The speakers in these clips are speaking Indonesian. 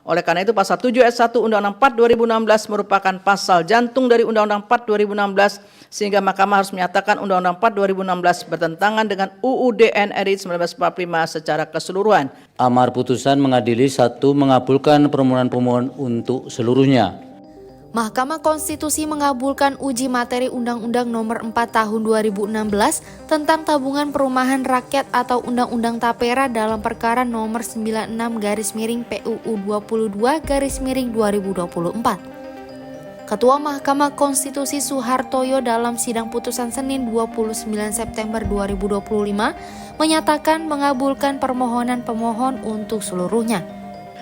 Oleh karena itu pasal 7 ayat 1 Undang-Undang 4 2016 merupakan pasal jantung dari Undang-Undang 4 2016 sehingga Mahkamah harus menyatakan Undang-Undang 4 2016 bertentangan dengan UUD NRI 1945 secara keseluruhan. Amar putusan mengadili 1. Mengabulkan permohonan pemohon untuk seluruhnya. Mahkamah Konstitusi mengabulkan uji materi Undang-Undang Nomor 4 Tahun 2016 tentang Tabungan Perumahan Rakyat atau Undang-Undang Tapera dalam perkara nomor 96/PUU 22/2024. Ketua Mahkamah Konstitusi Soehartoyo dalam sidang putusan Senin 29 September 2025 menyatakan mengabulkan permohonan pemohon untuk seluruhnya.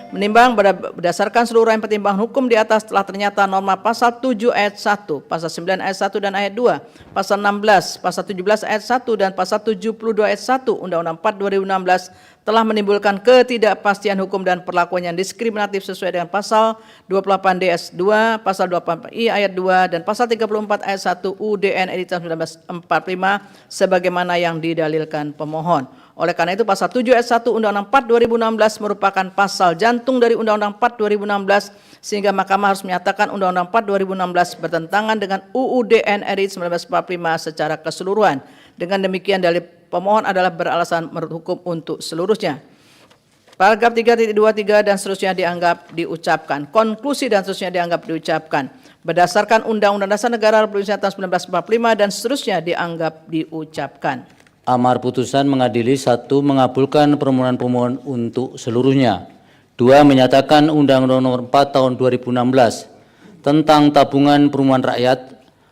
Menimbang berdasarkan seluruh pertimbangan hukum di atas telah ternyata norma pasal 7 ayat 1, pasal 9 ayat 1 dan ayat 2, pasal 16, pasal 17 ayat 1 dan pasal 72 ayat 1 Undang-Undang 4 2016 telah menimbulkan ketidakpastian hukum dan perlakuan yang diskriminatif sesuai dengan pasal 28 DS 2, pasal 28I ayat 2 dan pasal 34 ayat 1 UUD NRI 1945 sebagaimana yang didalilkan pemohon. Oleh karena itu pasal 7 ayat 1 Undang-Undang 4 2016 merupakan pasal jantung dari Undang-Undang 4 2016 sehingga Mahkamah harus menyatakan Undang-Undang 4 2016 bertentangan dengan UUD NRI 1945 secara keseluruhan. Dengan demikian dalil pemohon adalah beralasan menurut hukum untuk seluruhnya. Paragraf 3.23 dan seterusnya dianggap diucapkan. Konklusi dan seterusnya dianggap diucapkan. Berdasarkan Undang-Undang Dasar Negara Republik Indonesia tahun 1945 dan seterusnya dianggap diucapkan. Amar putusan mengadili 1. Mengabulkan permohonan pemohon untuk seluruhnya. 2. Menyatakan Undang-Undang Nomor 4 Tahun 2016 tentang Tabungan Perumahan Rakyat,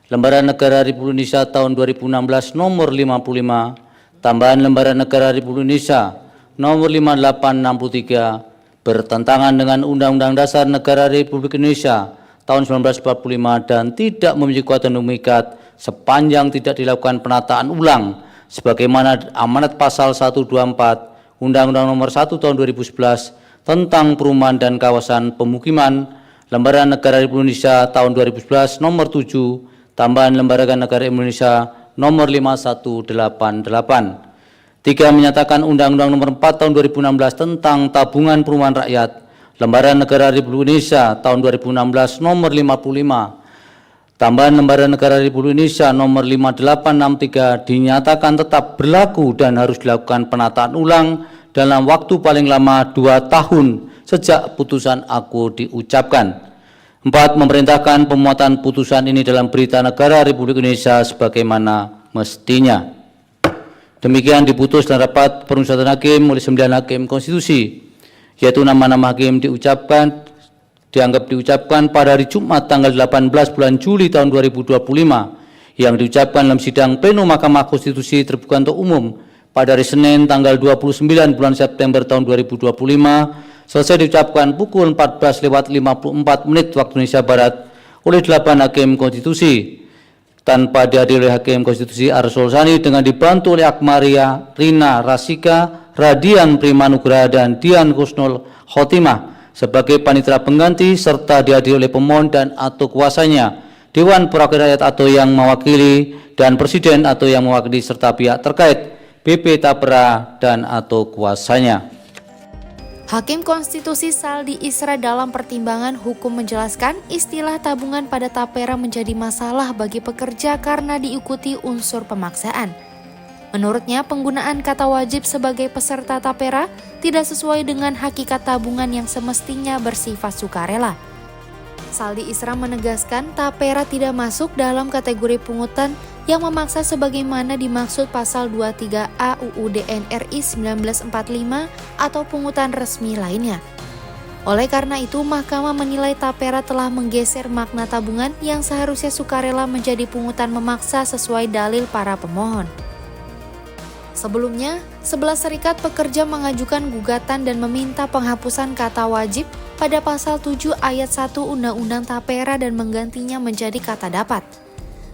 Lembaran Negara Republik Indonesia tahun 2016 Nomor 55, tambahan Lembaran Negara Republik Indonesia Nomor 5863 bertentangan dengan Undang-Undang Dasar Negara Republik Indonesia tahun 1945 dan tidak memiliki kekuatan hukum mengikat sepanjang tidak dilakukan penataan ulang sebagaimana amanat pasal 124 Undang-Undang Nomor 1 Tahun 2011 tentang perumahan dan kawasan pemukiman, Lembaran Negara Republik Indonesia tahun 2011 Nomor 7, tambahan Lembaran Negara Indonesia Nomor 5188. 3. Menyatakan Undang-Undang Nomor 4 Tahun 2016 tentang Tabungan Perumahan Rakyat, Lembaran Negara Republik Indonesia tahun 2016 Nomor 55, tambahan Lembaran Negara Republik Indonesia Nomor 5863 dinyatakan tetap berlaku dan harus dilakukan penataan ulang dalam waktu paling lama 2 tahun sejak putusan aku diucapkan. 4. Memerintahkan pemuatan putusan ini dalam Berita Negara Republik Indonesia sebagaimana mestinya. Demikian diputus dalam rapat permusyawaratan hakim oleh 9 hakim konstitusi, yaitu nama-nama hakim dianggap diucapkan pada hari Jumat tanggal 18 bulan Juli tahun 2025 yang diucapkan dalam sidang pleno Mahkamah Konstitusi terbuka untuk umum pada hari Senin tanggal 29 bulan September tahun 2025 selesai diucapkan pukul 14.54 waktu Indonesia Barat oleh 8 hakim konstitusi tanpa dihadiri oleh Hakim Konstitusi Arsul Sani dengan dibantu oleh Akmaria, Rina Rasika, Radian Primanugraha dan Dian Kusnul Khotimah sebagai panitera pengganti serta dihadiri oleh pemohon dan atau kuasanya, Dewan Perwakilan Rakyat atau yang mewakili dan Presiden atau yang mewakili serta pihak terkait, BP Tapera dan atau kuasanya. Hakim Konstitusi Saldi Isra dalam pertimbangan hukum menjelaskan istilah tabungan pada tapera menjadi masalah bagi pekerja karena diikuti unsur pemaksaan. Menurutnya, penggunaan kata wajib sebagai peserta tapera tidak sesuai dengan hakikat tabungan yang semestinya bersifat sukarela. Saldi Isra menegaskan tapera tidak masuk dalam kategori pungutan yang memaksa sebagaimana dimaksud pasal 23A UUD NRI 1945 atau pungutan resmi lainnya. Oleh karena itu, Mahkamah menilai tapera telah menggeser makna tabungan yang seharusnya sukarela menjadi pungutan memaksa sesuai dalil para pemohon. Sebelumnya, 11 serikat pekerja mengajukan gugatan dan meminta penghapusan kata wajib pada pasal 7 ayat 1 Undang-Undang Tapera dan menggantinya menjadi kata dapat.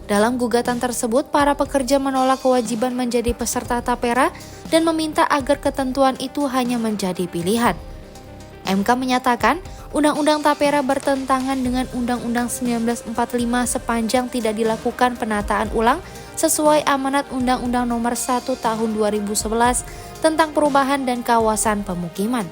Dalam gugatan tersebut, para pekerja menolak kewajiban menjadi peserta tapera dan meminta agar ketentuan itu hanya menjadi pilihan. MK menyatakan, Undang-Undang Tapera bertentangan dengan Undang-Undang 1945 sepanjang tidak dilakukan penataan ulang sesuai amanat Undang-Undang Nomor 1 Tahun 2011 tentang perubahan dan kawasan pemukiman.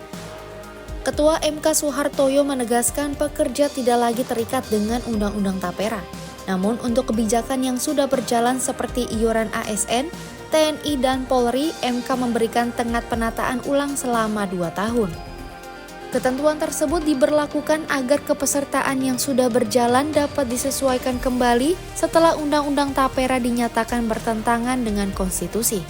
Ketua MK Soehartoyo menegaskan pekerja tidak lagi terikat dengan Undang-Undang Tapera. Namun untuk kebijakan yang sudah berjalan seperti iuran ASN, TNI dan Polri, MK memberikan tenggat penataan ulang selama 2 tahun. Ketentuan tersebut diberlakukan agar kepesertaan yang sudah berjalan dapat disesuaikan kembali setelah Undang-Undang Tapera dinyatakan bertentangan dengan konstitusi.